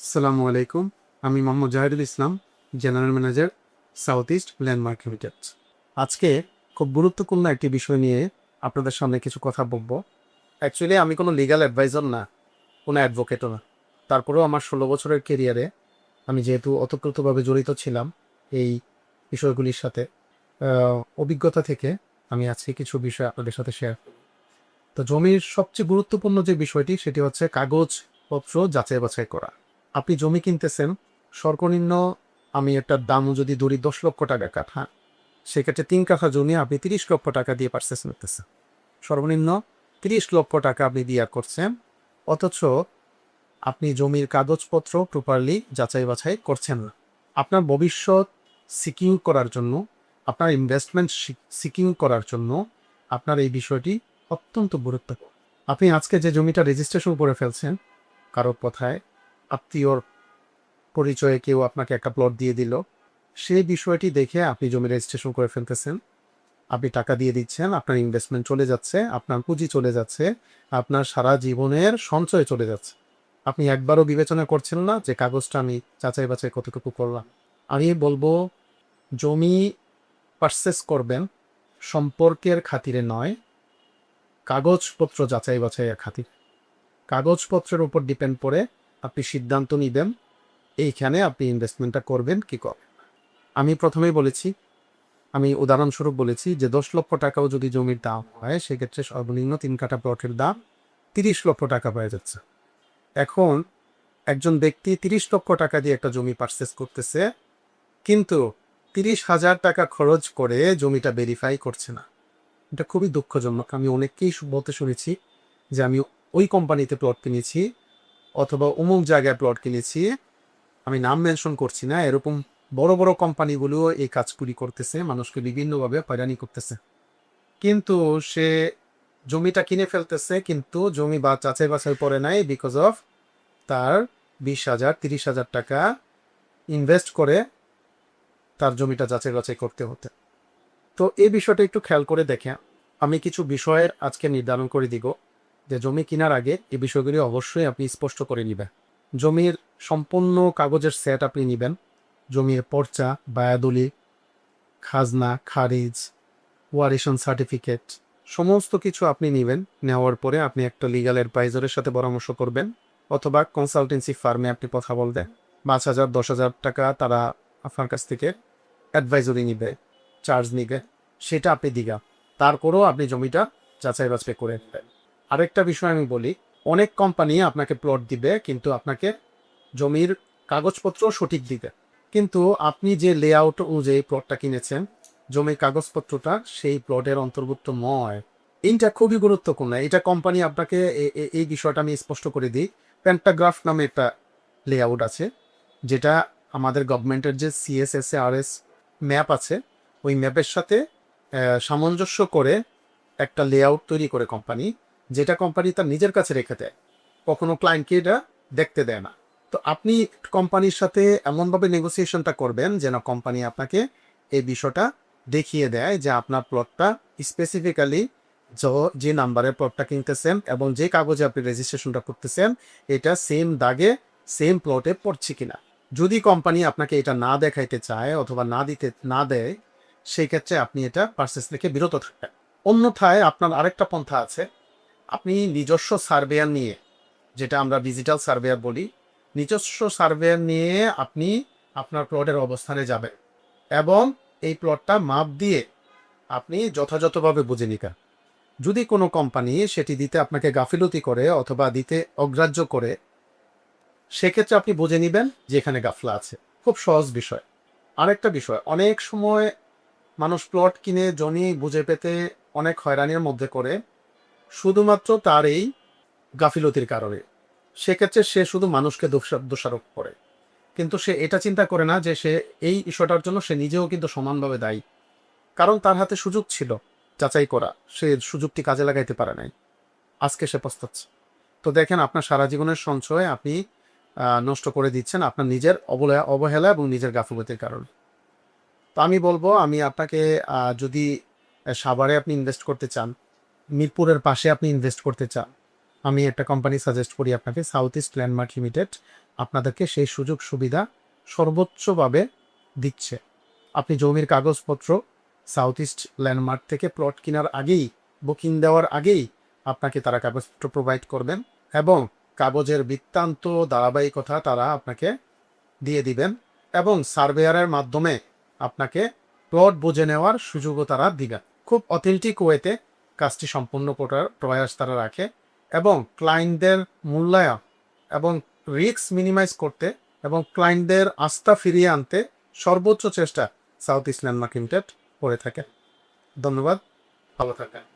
আসসালামু আলাইকুম। আমি Mohammad Jahidul Islam, general manager, south east landmark limited. আজকে খুব গুরুত্বপূর্ণ একটি বিষয় নিয়ে আপনাদের সামনে কিছু কথা বলবো। অ্যাকচুয়ালি আমি কোনো লিগ্যাল অ্যাডভাইজার না, কোনো অ্যাডভোকেটও না। তারপরেও আমার 16 বছরের কেরিয়ারে আমি যেহেতু ওতপ্রোতভাবে জড়িত ছিলাম এই বিষয়গুলির সাথে, অভিজ্ঞতা থেকে আমি আজকে কিছু বিষয় আপনাদের সাথে শেয়ার করব। তো জমির সবচেয়ে গুরুত্বপূর্ণ যে বিষয়টি সেটি হচ্ছে কাগজপত্র যাচাই বাছাই করা। আপনি জমি কিনতেছেন, সর্বনিম্ন আমি একটা দাম যদি ধরি 10 লক্ষ টাকা কাঠা, সেক্ষেত্রে 3 কাঠা জমি আপনি 30 লক্ষ টাকা দিয়ে পারচেস করতেছেন। সর্বনিম্ন 30 লক্ষ টাকা আপনি দিয়ে করছেন, অথচ আপনি জমির কাগজপত্র প্রপারলি যাচাই বাছাই করছেন না। আপনার ভবিষ্যৎ সিকিউর করার জন্য, আপনার ইনভেস্টমেন্ট সিকিউর করার জন্য আপনার এই বিষয়টি অত্যন্ত গুরুত্বপূর্ণ। আপনি আজকে যে জমিটা রেজিস্ট্রেশন করে ফেলছেন, কারোর কথায়, আত্মীয়র পরিচয়ে কেউ আপনাকে একটা প্লট দিয়ে দিল, সেই বিষয়টি দেখে আপনি জমি রেজিস্ট্রেশন করে ফেলতেছেন। আপনি টাকা দিয়ে দিচ্ছেন, আপনার ইনভেস্টমেন্ট চলে যাচ্ছে, আপনার পুঁজি চলে যাচ্ছে, আপনার সারা জীবনের সঞ্চয় চলে যাচ্ছে। আপনি একবারও বিবেচনা করছেন না যে কাগজটা আমি যাচাই বাছাই কতটুকু করলাম। আমি বলবো, জমি পারচেস করবেন সম্পর্কের খাতিরে নয়, কাগজপত্র যাচাই বাছাইয়ের খাতিরে। কাগজপত্রের উপর ডিপেন্ড করে আপনি সিদ্ধান্ত নিবেন এইখানে আপনি ইনভেস্টমেন্টটা করবেন কি করবেন। আমি প্রথমেই বলেছি, আমি উদাহরণস্বরূপ বলেছি যে 10 লক্ষ টাকাও যদি জমির দাম হয়, সেক্ষেত্রে সর্বনিম্ন 3 কাঠা প্লটের দাম 30 লক্ষ টাকা হয়ে যাচ্ছে। এখন একজন ব্যক্তি 30 লক্ষ টাকা দিয়ে একটা জমি পারচেস করতেছে, কিন্তু 30,000 টাকা খরচ করে জমিটা ভেরিফাই করছে না। এটা খুবই দুঃখজনক। আমি অনেককেই বলতে শুনেছি যে আমি ওই কোম্পানিতে প্লট কিনেছি অথবা অমুক জায়গায় প্লট কিনেছি, আমি নাম মেনশন করছি না, এরকম বড় বড় কোম্পানিগুলো এই কাজগুলি করতেছে, মানুষকে বিভিন্নভাবে হয়রানি করতেছে। কিন্তু সে জমিটা কিনে ফেলতেছে, কিন্তু জমি বা যাচাই বাছাই করে নাই, বিকজ অফ তার 20,000 30,000 টাকা ইনভেস্ট করে তার জমিটা যাচাই বাছাই করতে হতে। তো এই বিষয়টা একটু খেয়াল করে দেখে আমি কিছু বিষয়ের আজকে নির্ধারণ করে দিব যে জমি কেনার আগে এই বিষয়গুলি অবশ্যই আপনি স্পষ্ট করে নেবেন। জমির সম্পূর্ণ কাগজের সেট আপনি নেবেন। জমির পর্চা, বায়াদলি, খাজনা, খারিজ, ওয়ারিশন সার্টিফিকেট, সমস্ত কিছু আপনি নেবেন। নেওয়ার পরে আপনি একটা লিগ্যাল অ্যাডভাইজারের সাথে পরামর্শ করবেন, অথবা কনসালটেন্সি ফার্মে আপনি কথা বলবেন। 5,000 10,000 টাকা তারা আপনার কাছ থেকে অ্যাডভাইজরি নিবে, চার্জ নিবে, সেটা আপনি দিগা। তারপরেও আপনি জমিটা যাচাই বাছাই করে নেবেন। আরেকটা বিষয় আমি বলি, অনেক কোম্পানি আপনাকে প্লট দিবে, কিন্তু আপনাকে জমির কাগজপত্র সঠিক দিবে, কিন্তু আপনি যে লেআউট অনুযায়ী প্লটটা কিনেছেন, জমির কাগজপত্রটা সেই প্লটের অন্তর্ভুক্ত নয়। এইটা খুবই গুরুত্বপূর্ণ। এটা কোম্পানি আপনাকে এই বিষয়টা আমি স্পষ্ট করে দিই। প্যান্টাগ্রাফ নামে একটা লেআউট আছে, যেটা আমাদের গভর্নমেন্টের যে CSSARS ম্যাপ আছে, ওই ম্যাপের সাথে সামঞ্জস্য করে একটা লেআউট তৈরি করে কোম্পানি, যেটা কোম্পানি তার নিজের কাছে রেখে দেয়, কখনো ক্লায়েন্টকে এটা দেখতে দেয় না। তো আপনি কোম্পানির সাথে এমনভাবে নেগোসিয়েশনটা করবেন যেন কোম্পানি আপনাকে এই বিষয়টা দেখিয়ে দেয় যে আপনার প্লটটা স্পেসিফিক্যালি যে নাম্বারের প্লটটা কিনতেছেন এবং যে কাগজে আপনি রেজিস্ট্রেশনটা করতেছেন, এটা সেম দাগে সেম প্লটে পড়ছে কিনা। যদি কোম্পানি আপনাকে এটা না দেখাইতে চায় অথবা না দেয়, সেই ক্ষেত্রে আপনি এটা পারচেস থেকে বিরত থাকবেন। অন্যথায় আপনার আরেকটা পন্থা আছে, আপনি নিজস্ব সার্ভেয়ার নিয়ে, যেটা আমরা ডিজিটাল সার্ভেয়ার বলি, নিজস্ব সার্ভেয়ার নিয়ে আপনি আপনার প্লটের অবস্থানে যাবেন এবং এই প্লটটা মাপ দিয়ে আপনি যথাযথভাবে বুঝে নিবেন। যদি কোনো কোম্পানি সেটি দিতে আপনাকে গাফিলতি করে অথবা দিতে অগ্রাহ্য করে, সেক্ষেত্রে আপনি বুঝে নেবেন যে এখানে গাফলা আছে। খুব সহজ বিষয়। আরেকটা বিষয়, অনেক সময় মানুষ প্লট কিনে জমি বুঝে পেতে অনেক হয়রানির মধ্যে করে, শুধুমাত্র তার এই গাফিলতির কারণে। সেক্ষেত্রে সে শুধু মানুষকে দোষারোপ করে, কিন্তু সে এটা চিন্তা করে না যে সে এই বিষয়টার জন্য সে নিজেও কিন্তু সমানভাবে দায়ী। কারণ তার হাতে সুযোগ ছিল যাচাই করা, সে সুযোগটি কাজে লাগাইতে পারে নাই, আজকে সে পস্তাচ্ছে। তো দেখেন, আপনার সারা জীবনের সঞ্চয় আপনি নষ্ট করে দিচ্ছেন আপনার নিজের অবহেলা এবং নিজের গাফিলতির কারণে। তো আমি বলবো, আমি আপনাকে যদি সাভারে আপনি ইনভেস্ট করতে চান, মিরপুরের পাশে আপনি ইনভেস্ট করতে চান, আমি একটা কোম্পানি সাজেস্ট করি আপনাকে, সাউথ ইস্ট ল্যান্ডমার্ক লিমিটেড। আপনাদেরকে সেই সুযোগ সুবিধা সর্বোচ্চভাবে দিচ্ছে। আপনি জমির কাগজপত্র সাউথ ইস্ট ল্যান্ডমার্ক থেকে প্লট কেনার আগেই, বুকিং দেওয়ার আগেই আপনাকে তারা কাগজপত্র প্রোভাইড করবেন এবং কাগজের বৃত্তান্ত ধারাবাহিকতা তারা আপনাকে দিয়ে দিবেন এবং সার্ভেয়ারের মাধ্যমে আপনাকে প্লট বুঝে নেওয়ার সুযোগও তারা দিবেন। খুব অথেন্টিক ওয়েতে কাজটি সম্পূর্ণ করার প্রয়াস তারা রাখে এবং ক্লায়েন্টদের মূল্যায়ন এবং রিস্ক মিনিমাইজ করতে এবং ক্লায়েন্টদের আস্থা ফিরিয়ে আনতে সর্বোচ্চ চেষ্টা সাউথ ইস্ট ল্যান্ডমার্ক লিমিটেড করে থাকে। ধন্যবাদ, ভালো থাকেন।